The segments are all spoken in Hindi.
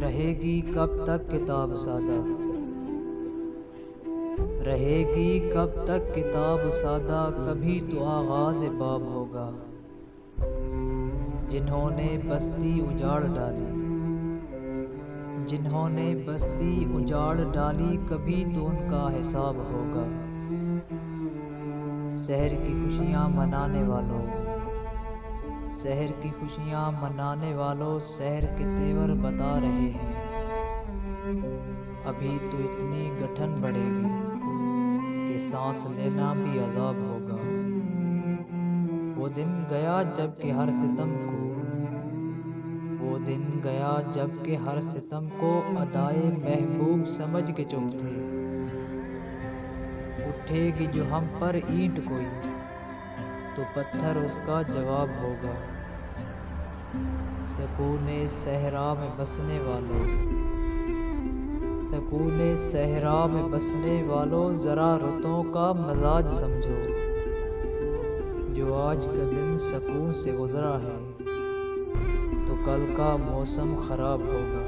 रहेगी कब तक किताब सादा, रहेगी कब तक किताब सादा, कभी तो आगाज़ बाब होगा। जिन्होंने बस्ती उजाड़ डाली, जिन्होंने बस्ती उजाड़ डाली, कभी तो उनका हिसाब होगा। शहर की खुशियाँ मनाने वालों, शहर की खुशियाँ मनाने वालों, शहर के तेवर बता रहे हैं। अभी तो इतनी गठन बढ़ेगी कि सांस लेना भी अजाब होगा। वो दिन गया जब कि हर सितम को, वो दिन गया जब कि हर सितम को अदाए महबूब समझ के चुप थे। उठेगी जो हम पर ईंट कोई, तो पत्थर उसका जवाब होगा। सकूने सहरा में बसने वालों, सकूने सहरा में बसने वालों, जरा रुतों का मिजाज समझो। जो आज का दिन सकून से गुजरा है, तो कल का मौसम खराब होगा।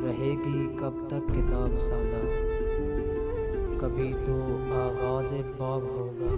रहेगी कब तक किताब सादा, कभी तो आगाज़ बाब होगा।